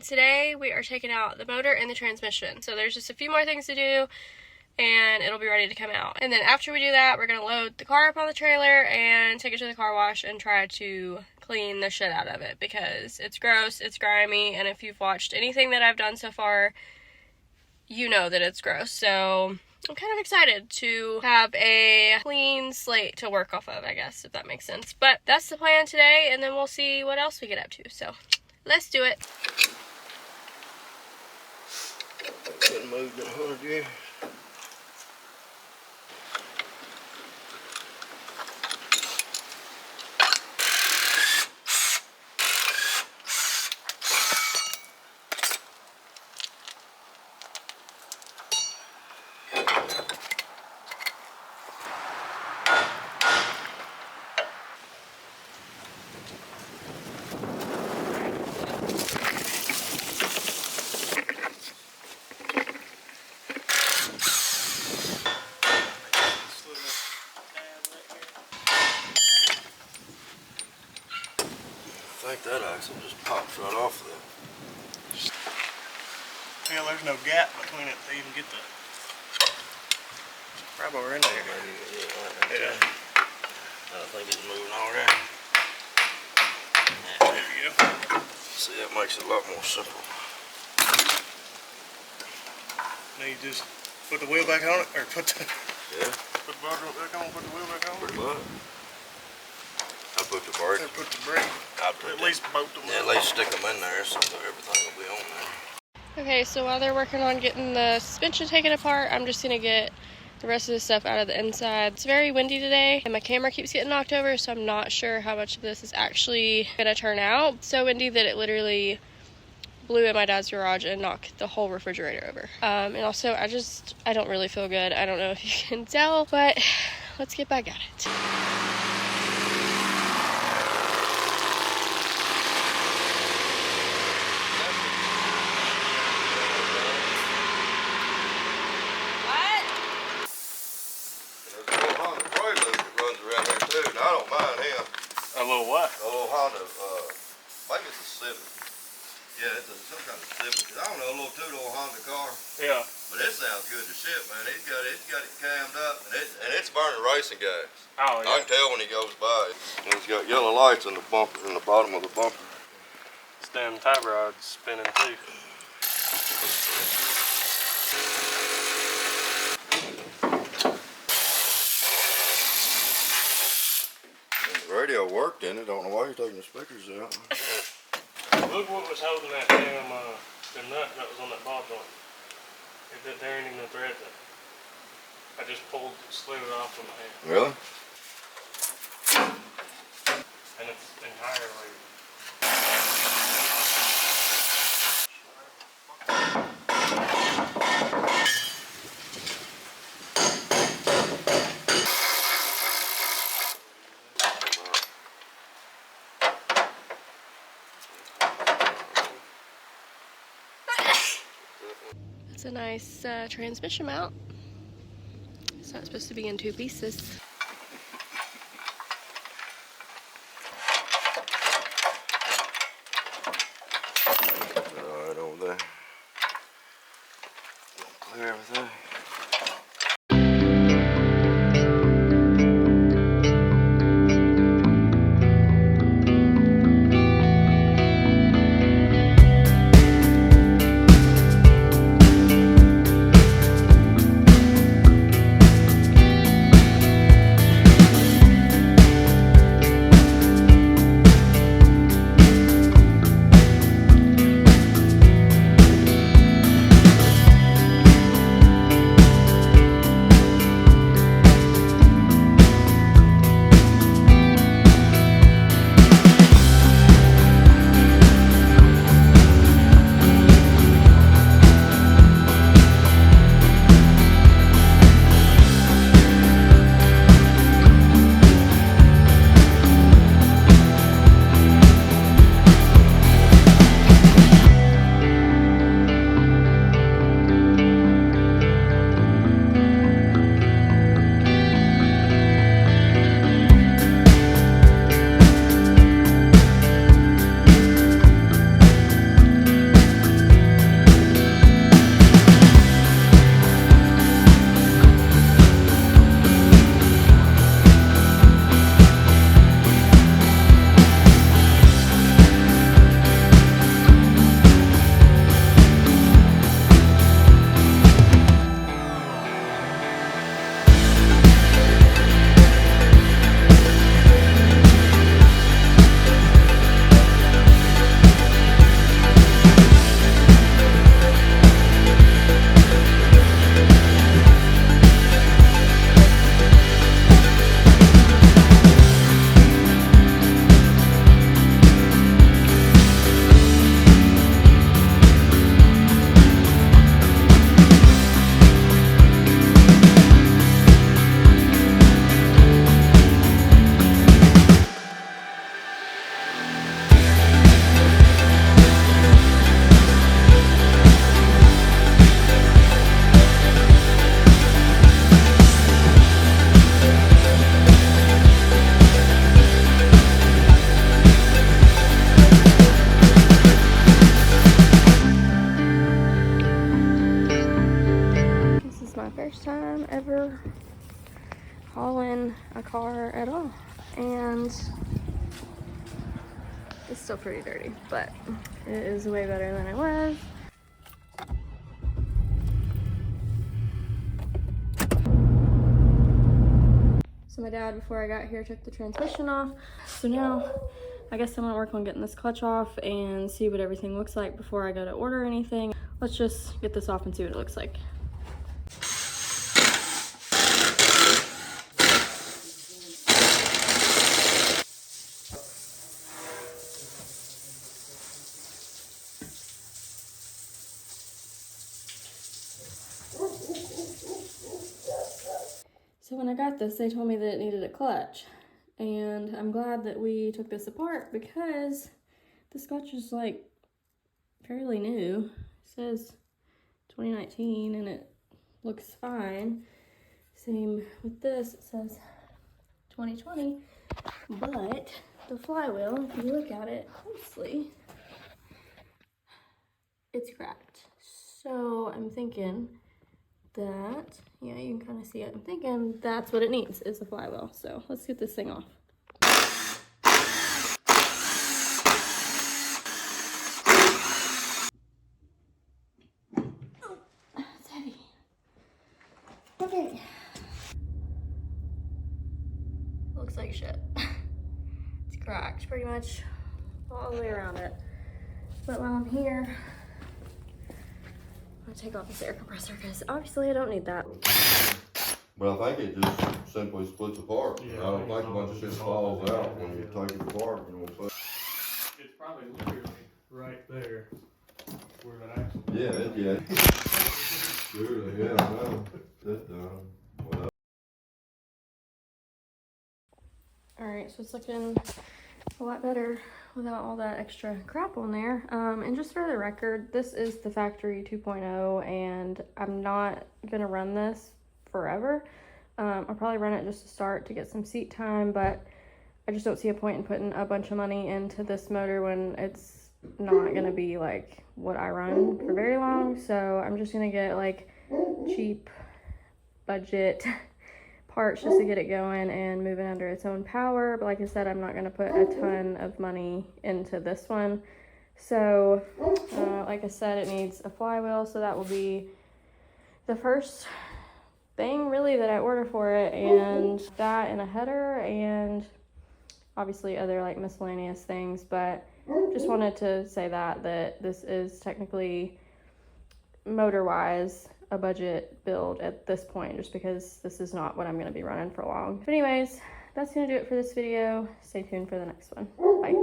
Today we are taking out the motor and the transmission. So there's just a few more things to do and it'll be ready to come out. And then after we do that, we're gonna load the car up on the trailer and take it to the car wash and try to clean the shit out of it because it's gross, it's grimy, and if you've watched anything that I've done so far, you know that it's gross. So I'm kind of excited to have a clean slate to work off of, I guess, if that makes sense. But that's the plan today, and then we'll see what else we get up to. So let's do it. Getting moved in 100 years. I think that axle just pops right off there. Yeah, there's no gap between it to even get the rubber in there. Yeah. I think it's moving already. There you go. See, that makes it a lot more simple. Now you just put the wheel back on it, or put the Yeah, put the motor back on, put the wheel back on. pretty much. I put the brake. Or put the brake. I put At least both of them. Yeah, at least stick them in there so that everything will be on there. Okay, so while they're working on getting the suspension taken apart, I'm just gonna get the rest of the stuff out of the inside. It's very windy today and my camera keeps getting knocked over, so I'm not sure how much of this is actually gonna turn out. It's so windy that it literally blew in my dad's garage and knocked the whole refrigerator over. And also I don't really feel good. I don't know if you can tell, but let's get back at it. I don't mind him. A little what? A little Honda, maybe it's a Civic. Yeah, it's some kind of Civic. I don't know, a little two-door Honda car. Yeah. But it sounds good as shit, man. He's got it cammed up, and it's burning racing gas. Oh, I can tell when he goes by. And it's got yellow lights in the bumper, in the bottom of the bumper. This damn tie rod's spinning too. The radio worked in it. Don't know why you're taking the speakers out. Look what was holding that damn the nut that was on that ball joint. There ain't even no thread there. I just slid it off with my hand. Really? And it's entirely. It's a nice transmission mount. It's not supposed to be in two pieces. Right over there. Clear everything. time ever hauling a car at all. And it's still pretty dirty, but it is way better than it was. So my dad, before I got here, took the transmission off. So now I guess I'm gonna work on getting this clutch off and see what everything looks like before I go to order anything. Let's just get this off and see what it looks like. So when I got this, they told me that it needed a clutch. And I'm glad that we took this apart because this clutch is like fairly new. It says 2019 and it looks fine. Same with this, it says 2020. But the flywheel, if you look at it closely, it's cracked. So I'm thinking that, yeah, you can kind of see it. I'm thinking that's what it needs, is the flywheel. So let's get this thing off. Oh, it's heavy. Okay. Looks like shit. It's cracked pretty much all the way around it. But while I'm here, I'm gonna take off this air compressor because obviously I don't need that. But I think it just simply splits apart. Yeah, I don't think a bunch of shit falls out when you take it apart, you know what I'm saying? It's probably literally right there where that axle. Yeah, Surely, yeah, I know. Well, Alright, so it's looking a lot better without all that extra crap on there. And just for the record, this is the factory 2.0 and I'm not gonna run this forever. I'll probably run it just to start to get some seat time, but I just don't see a point in putting a bunch of money into this motor when it's not gonna be like what I run for very long. So I'm just gonna get like cheap budget parts just to get it going and moving under its own power. But like I said, I'm not going to put a ton of money into this one. So like I said, it needs a flywheel, so that will be the first thing really that I order for it, and that and a header and obviously other like miscellaneous things. But just wanted to say that this is technically motor wise a budget build at this point, just because this is not what I'm going to be running for long. But anyways, that's going to do it for this video. Stay tuned for the next one. Bye.